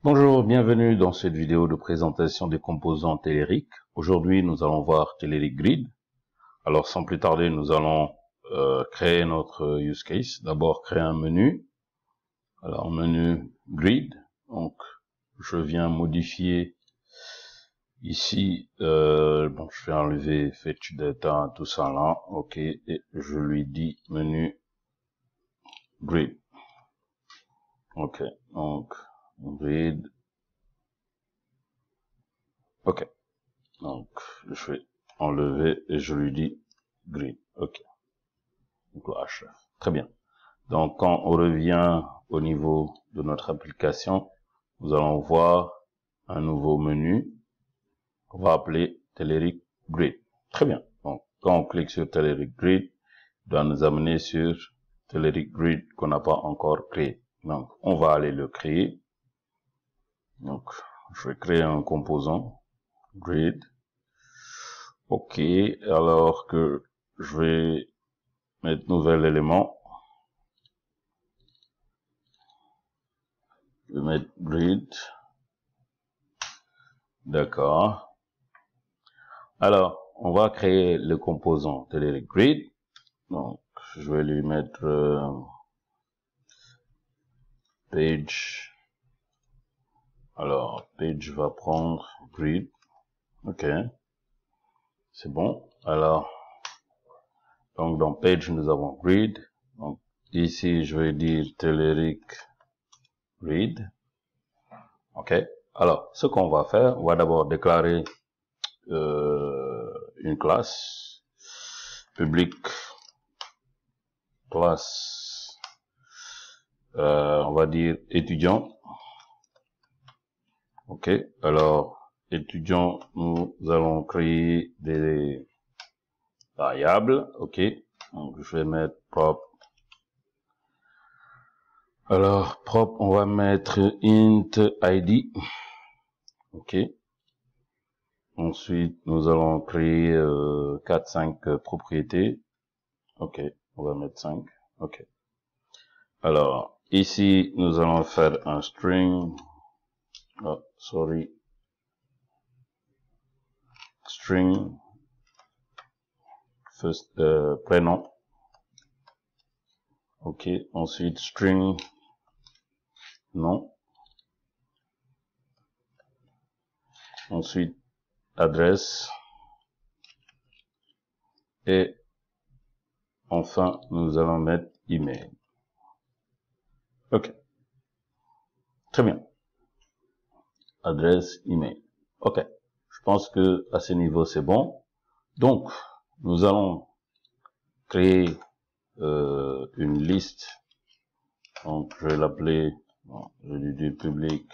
Bonjour, bienvenue dans cette vidéo de présentation des composants Telerik. Aujourd'hui, nous allons voir Telerik Grid. Alors, sans plus tarder, nous allons créer notre use case. D'abord, créer un menu. Alors, menu Grid. Donc, je viens modifier ici. Bon, je vais enlever Fetch Data, tout ça là. OK, et je lui dis menu Grid. OK, donc Grid. OK. Donc, je vais enlever et je lui dis grid. OK. Donc, le HF. Très bien. Donc, quand on revient au niveau de notre application, nous allons voir un nouveau menu qu'on va appeler Telerik Grid. Très bien. Donc, quand on clique sur Telerik Grid, il doit nous amener sur Telerik Grid qu'on n'a pas encore créé. Donc, on va aller le créer. Donc, je vais créer un composant Grid. OK, alors que je vais mettre nouvel élément. Je vais mettre grid. D'accord. Alors, on va créer le composant Telerik Grid. Donc, je vais lui mettre page. Alors, page va prendre grid. OK. C'est bon. Alors, donc dans page, nous avons grid. Donc, ici, je vais dire Telerik Grid. OK. Alors, ce qu'on va faire, on va d'abord déclarer une classe public classe, on va dire étudiant. OK. Alors, étudiant, nous allons créer des variables. OK. Donc, je vais mettre prop. Alors, prop, on va mettre int id. OK. Ensuite, nous allons créer 4-5 propriétés. OK. On va mettre 5. OK. Alors, ici, nous allons faire un string. Oh, sorry. String. First, prénom. OK. Ensuite, string. Nom. Ensuite, adresse. Et enfin, nous allons mettre email. OK. Très bien. Adresse, email. OK. Je pense que à ce niveau, c'est bon. Donc, nous allons créer une liste. Donc, je vais l'appeler, je lui dis public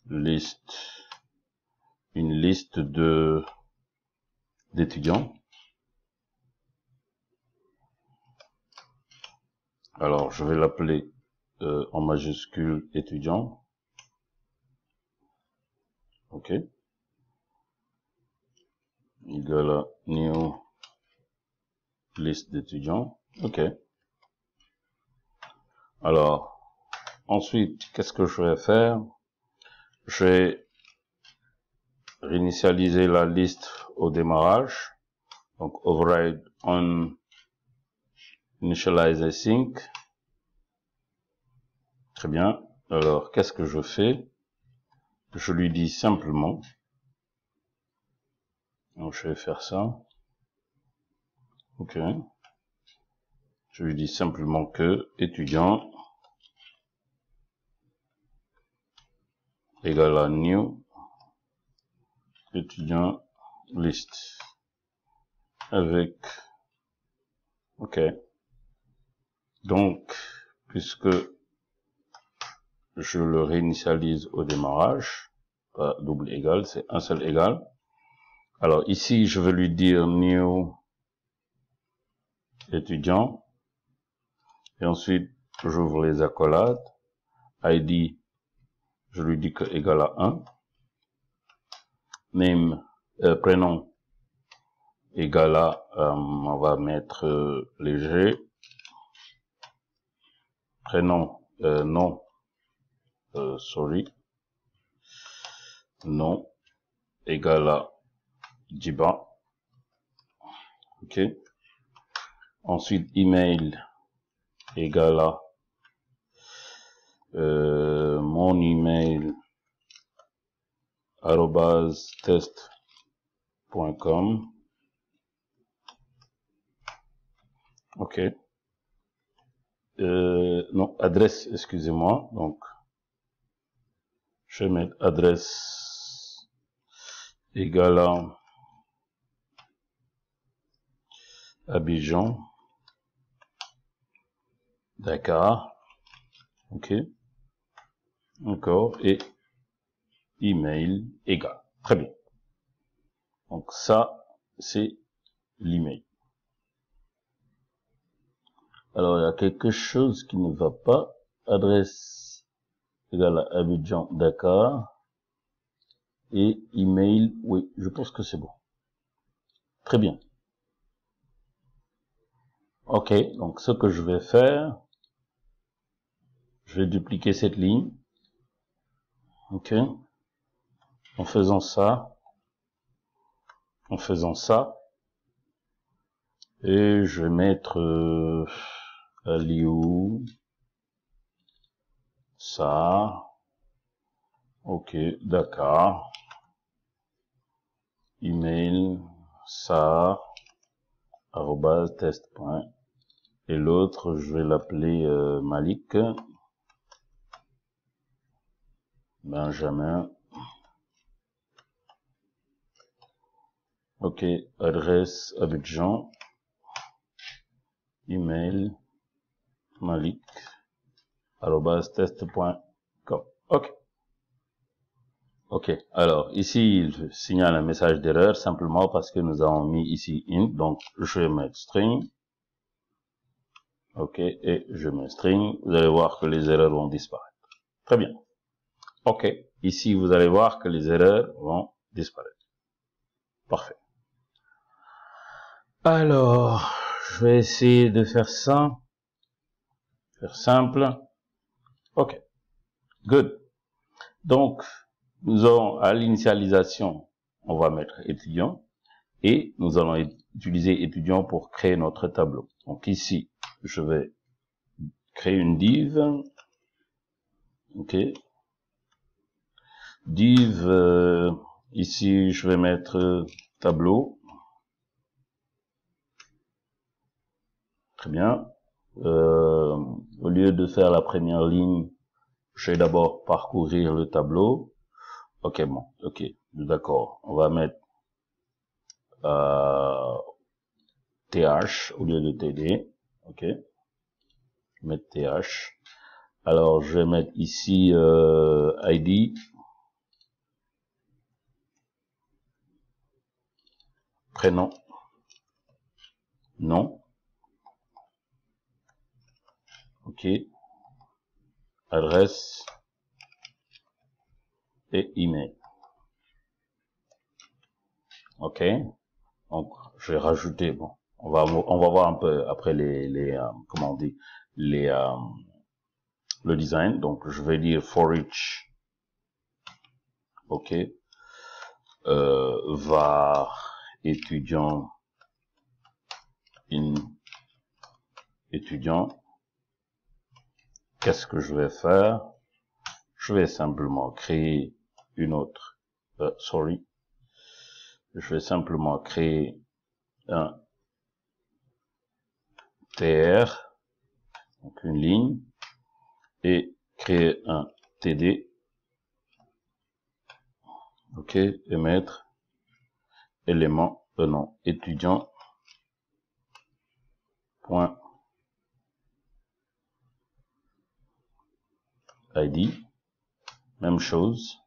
liste, une liste d'étudiants. Alors, je vais l'appeler en majuscule étudiant. OK. Égal à new liste d'étudiants. OK. Alors, ensuite, qu'est-ce que je vais faire? Je vais réinitialiser la liste au démarrage. Donc, override on initialize async. Très bien. Alors, qu'est-ce que je fais? Je lui dis simplement. Donc, je vais faire ça. OK. Je lui dis simplement que étudiant égale à new étudiant list avec OK. Donc, puisque je le réinitialise au démarrage, pas double égal, c'est un seul égal. Alors ici, je vais lui dire new étudiant. Et ensuite, j'ouvre les accolades. ID, je lui dis que égal à 1. Name, prénom, égal à, on va mettre léger. Prénom, nom, sorry, nom égale à Jiba. Ok. Ensuite, email égale à mon email @test.com. Ok. Non, adresse, excusez-moi. Donc, je vais mettre adresse égale à Abidjan, Dakar. Ok. Encore. Et email égal. Très bien. Donc, ça, c'est l'email. Alors, il y a quelque chose qui ne va pas. Adresse égale à Abidjan, Dakar. Et email, oui, je pense que c'est bon. Très bien. Ok, donc ce que je vais faire, je vais dupliquer cette ligne. Ok. En faisant ça. Et je vais mettre Aliou. Ça. Ok, Dakar. Email, ça, @test. Et l'autre, je vais l'appeler Malik. Benjamin. Ok, adresse Abidjan. Email, Malik, @test.com. Ok. Ok, alors ici il signale un message d'erreur simplement parce que nous avons mis ici int, donc je vais mettre string. Ok, et je mets string, vous allez voir que les erreurs vont disparaître. Très bien. Ok, ici vous allez voir que les erreurs vont disparaître. Parfait. Alors, je vais essayer de faire ça. Faire simple. Ok, good. Donc, nous allons à l'initialisation, on va mettre étudiant. Et nous allons utiliser étudiant pour créer notre tableau. Donc ici, je vais créer une div. Ok. Div, ici, je vais mettre tableau. Très bien. Au lieu de faire la première ligne, je vais d'abord parcourir le tableau. Ok, bon, ok, d'accord. On va mettre TH au lieu de TD. Ok. Mettre TH. Alors, je vais mettre ici ID. Prénom. Nom. Ok. Adresse. Et email. Ok. Donc, je vais rajouter, bon, on va voir un peu après comment on dit, le design. Donc, je vais dire for each. Ok. Var étudiant in étudiant. Qu'est-ce que je vais faire? Je vais simplement créer une autre, je vais simplement créer un TR, donc une ligne, et créer un TD, ok, et mettre élément, non, étudiant, point, ID, même chose,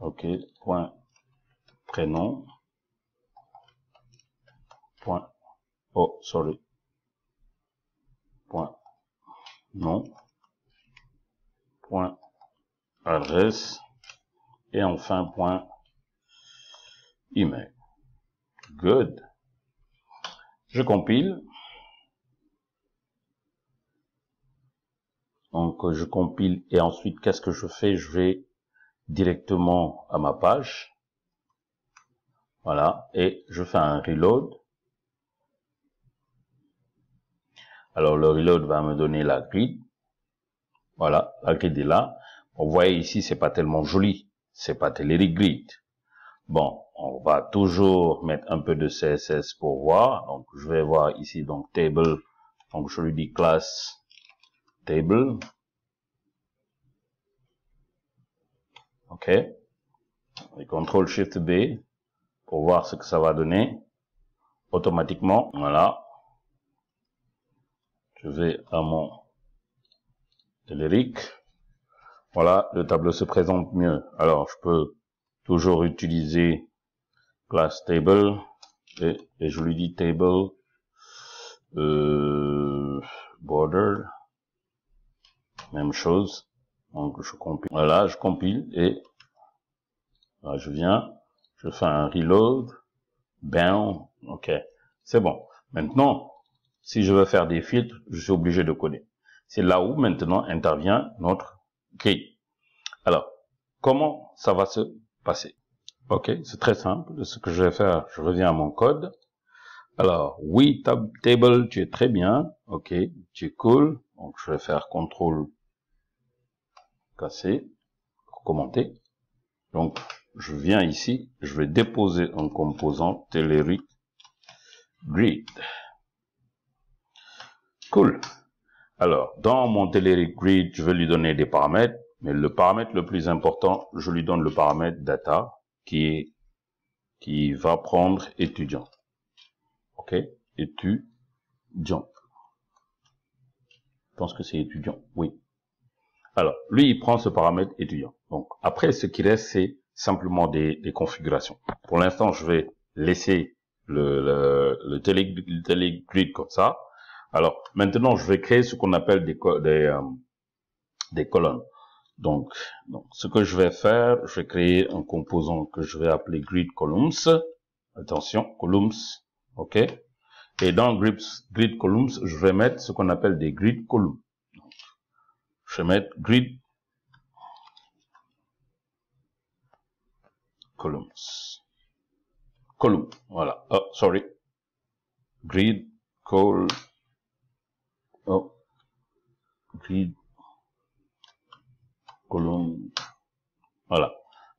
ok, point, prénom, point, point, nom, point, adresse, et enfin point, email. Good. Je compile. Donc, je compile et ensuite, qu'est-ce que je fais? Je vais directement à ma page. Voilà. Et je fais un reload. Alors, le reload va me donner la grid. Voilà. La grid est là. Vous voyez ici, c'est pas tellement joli. C'est pas Telerik Grid. Bon, on va toujours mettre un peu de CSS pour voir. Donc, je vais voir ici, donc, table. Donc, je lui dis class table. OK. Et CTRL-SHIFT-B pour voir ce que ça va donner. Automatiquement, voilà. Je vais à mon Telerik. Voilà, le tableau se présente mieux. Alors, je peux toujours utiliser class table et je lui dis table border. Même chose. Donc, je compile. Voilà, je compile et là, je viens, je fais un reload. Ben, OK. C'est bon. Maintenant, si je veux faire des filtres, je suis obligé de coder. C'est là où maintenant intervient notre grille. Alors, comment ça va se passer? OK, c'est très simple. Ce que je vais faire, je reviens à mon code. Alors, oui, table, tu es très bien. OK, tu es cool. Donc, je vais faire CTRL casser, commenter. Donc, je viens ici, je vais déposer un composant Telerik Grid. Cool. Alors, dans mon Telerik Grid, je vais lui donner des paramètres, mais le paramètre le plus important, je lui donne le paramètre data qui va prendre étudiant. OK? Étudiant. Je pense que c'est étudiant. Oui. Alors, lui, il prend ce paramètre étudiant. Donc, après, ce qui reste, c'est simplement des configurations. Pour l'instant, je vais laisser le Telerik Grid comme ça. Alors, maintenant, je vais créer ce qu'on appelle des colonnes. Donc, ce que je vais faire, je vais créer un composant que je vais appeler grid columns. Attention, columns, OK. Et dans grid columns, je vais mettre ce qu'on appelle des grid columns. Donc, je vais mettre grid columns. Column, voilà. Oh, sorry. Grid grid column. Voilà.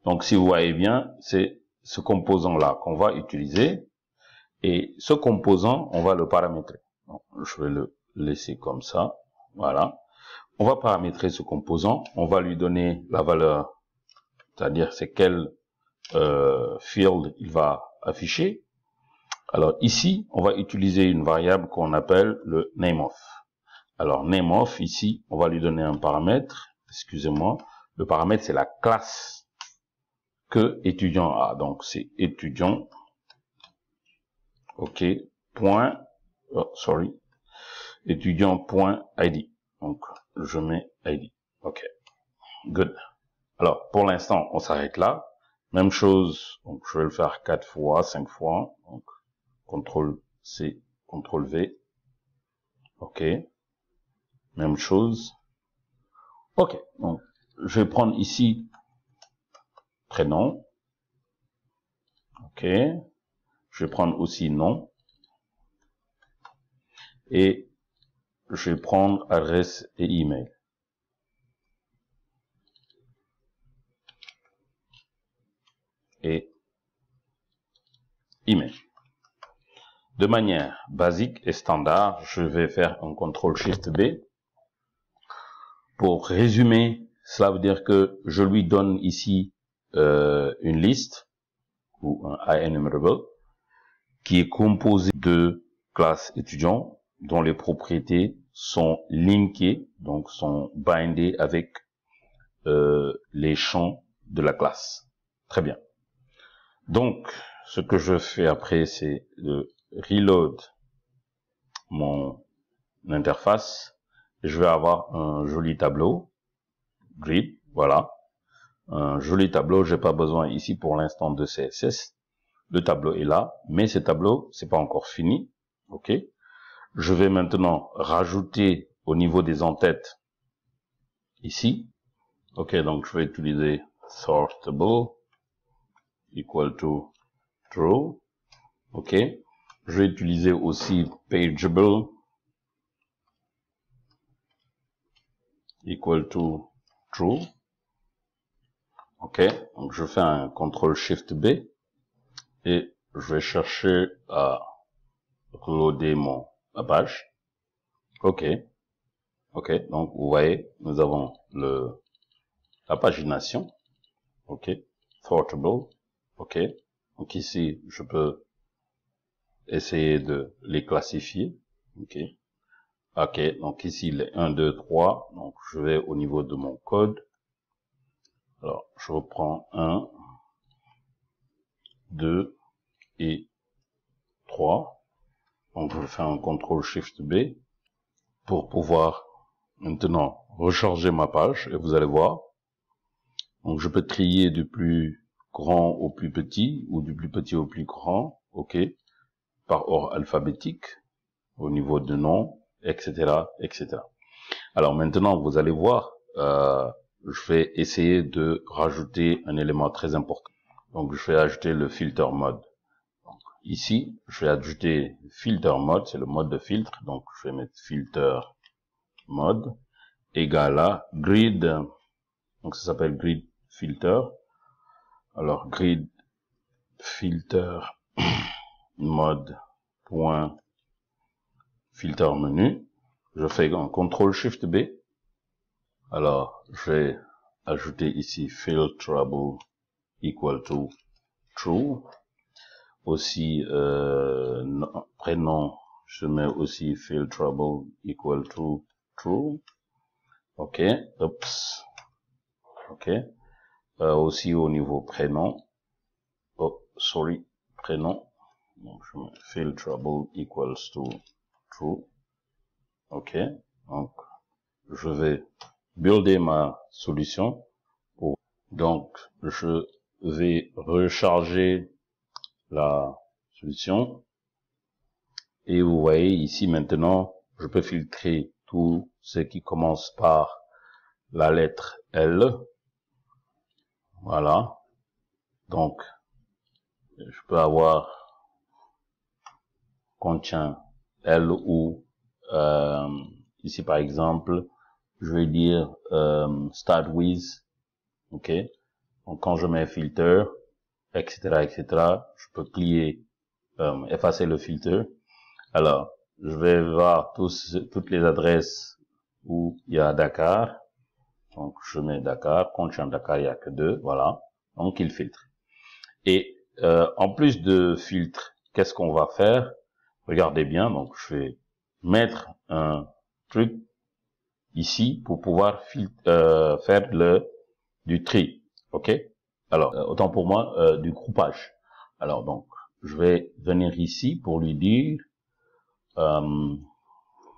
Donc, si vous voyez bien, c'est ce composant-là qu'on va utiliser. Et ce composant, on va le paramétrer. Donc, je vais le laisser comme ça. Voilà. On va paramétrer ce composant. On va lui donner la valeur, c'est-à-dire c'est quel field il va afficher. Alors ici, on va utiliser une variable qu'on appelle le nameOf. Alors nameOf, ici, on va lui donner un paramètre. Excusez-moi. Le paramètre, c'est la classe que étudiant a. Donc c'est étudiant. OK. Étudiant.id. Donc, je mets ID. OK. Good. Alors, pour l'instant, on s'arrête là. Même chose. Donc, je vais le faire 4 fois, 5 fois. Donc, CTRL-C, CTRL-V. OK. Même chose. OK. Donc, je vais prendre ici prénom. OK. Je vais prendre aussi nom. Et je vais prendre adresse et email. Et email. De manière basique et standard, je vais faire un CTRL-SHIFT-B. Pour résumer, cela veut dire que je lui donne ici une liste ou un IEnumerable qui est composé de classes étudiants dont les propriétés sont linkées, donc sont bindées avec les champs de la classe. Très bien. Donc, ce que je fais après, c'est de reload mon interface. Je vais avoir un joli tableau, grid, voilà. Un joli tableau, j'ai pas besoin ici pour l'instant de CSS. Le tableau est là, mais ce tableau, c'est pas encore fini. OK. Je vais maintenant rajouter au niveau des en-têtes ici. Ok, donc je vais utiliser sortable equal to true. Ok, je vais utiliser aussi pageable equal to true. Ok, donc je fais un CTRL-SHIFT-B et je vais chercher à reloader ma page. Ok, ok, donc vous voyez, nous avons la pagination. Ok, sortable. Ok, donc ici je peux essayer de les classifier. Ok, ok, donc ici les 1, 2, 3. Donc je vais au niveau de mon code. Alors je reprends 1, 2 et 3. Donc je fais un CTRL-SHIFT-B pour pouvoir maintenant recharger ma page et vous allez voir. Donc je peux trier du plus grand au plus petit ou du plus petit au plus grand, ok, par ordre alphabétique au niveau de nom, etc., etc. Alors maintenant vous allez voir, je vais essayer de rajouter un élément très important. Donc je vais ajouter le filter mode. Donc, ici je vais ajouter filter mode, c'est le mode de filtre. Donc je vais mettre filter mode égale à grid, donc ça s'appelle grid filter. Alors grid filter mode point filter menu, je fais un CTRL-SHIFT-B. Alors je vais ajouter ici filterable equal to true. Aussi prénom, je mets aussi filterable equal to true. Ok, oups. Ok. Aussi au niveau prénom. Oh, sorry, prénom. Donc, je mets filterable equals to true. Ok. Donc, je vais builder ma solution. Donc, je vais recharger la solution. Et vous voyez ici maintenant, je peux filtrer tout ce qui commence par la lettre L. Voilà. Donc, je peux avoir contient L ou ici par exemple, je vais dire start with. Ok. Donc quand je mets filter, etc., etc., je peux plier, effacer le filter. Alors, je vais voir toutes les adresses où il y a Dakar. Donc, je mets Dakar. Contient Dakar, il n'y a que 2. Voilà. Donc, il filtre. Et en plus de filtre, qu'est-ce qu'on va faire? Regardez bien. Donc, je vais mettre un truc ici pour pouvoir faire du tri. OK? Alors, autant pour moi, du groupage. Alors, donc, je vais venir ici pour lui dire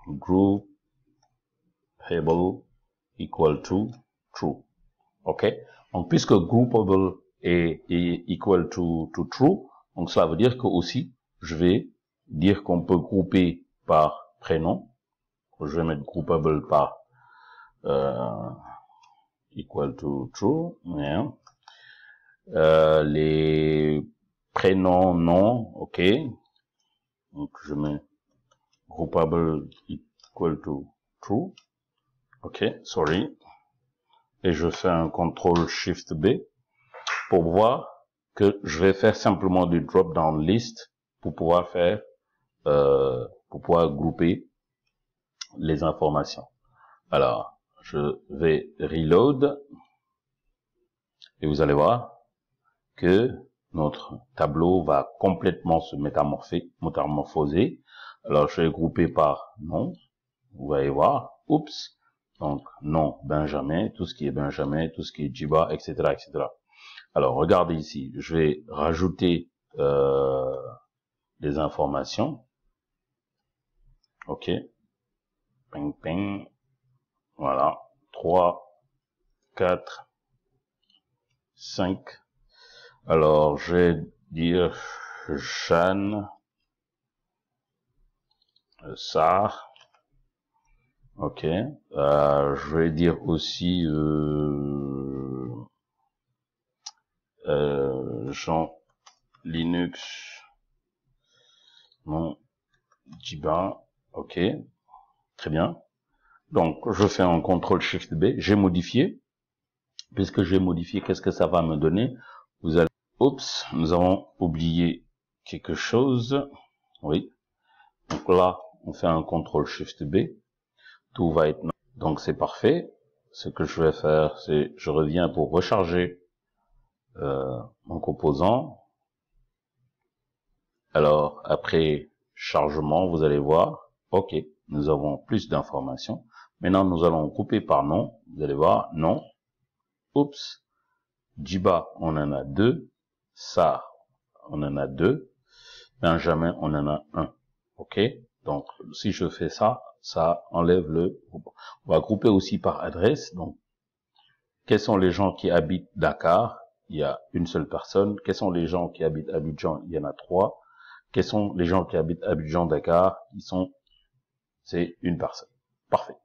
groupable equal to true. OK? Donc, puisque groupable est equal to true, donc cela veut dire que aussi, je vais dire qu'on peut grouper par prénom. Je vais mettre groupable par equal to true. Yeah. Les prénoms non, OK. Donc, je mets groupable equal to true. OK, sorry. Et je fais un CTRL-SHIFT-B pour voir que je vais faire simplement du drop-down list pour pouvoir faire, pour pouvoir grouper les informations. Alors, je vais reload et vous allez voir que notre tableau va complètement se métamorphoser. Alors, je vais grouper par nom. Vous allez voir. Oups. Donc, non, Benjamin, tout ce qui est Benjamin, tout ce qui est Jiba, etc., etc. Alors, regardez ici. Je vais rajouter des informations. OK. Ping, ping. Voilà. 3, 4, 5. Alors, je vais dire Jeanne, Sarr, Ok. Je vais dire aussi Jean Linux, non, Jiba. Ok. Très bien. Donc, je fais un CTRL-SHIFT-B. J'ai modifié. Puisque j'ai modifié, qu'est-ce que ça va me donner? Vous allez... Oups, nous avons oublié quelque chose. Oui. Donc là, on fait un CTRL-SHIFT-B. Tout va être... Donc, c'est parfait. Ce que je vais faire, c'est je reviens pour recharger mon composant. Alors, après chargement, vous allez voir, ok, nous avons plus d'informations. Maintenant, nous allons couper par nom. Vous allez voir, nom. Oups. Jiba, on en a 2. Sar, on en a 2. Benjamin, on en a 1. Ok. Donc, si je fais ça, ça enlève le groupe. On va grouper aussi par adresse. Donc, quels sont les gens qui habitent Dakar? Il y a une seule personne. Quels sont les gens qui habitent Abidjan? Il y en a 3. Quels sont les gens qui habitent Abidjan, Dakar? C'est une personne. Parfait.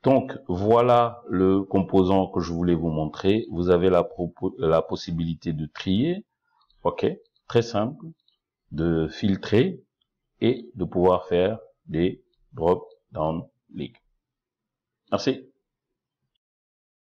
Donc, voilà le composant que je voulais vous montrer. Vous avez la possibilité de trier. Ok. Très simple. De filtrer et de pouvoir faire des drop-down links. Merci.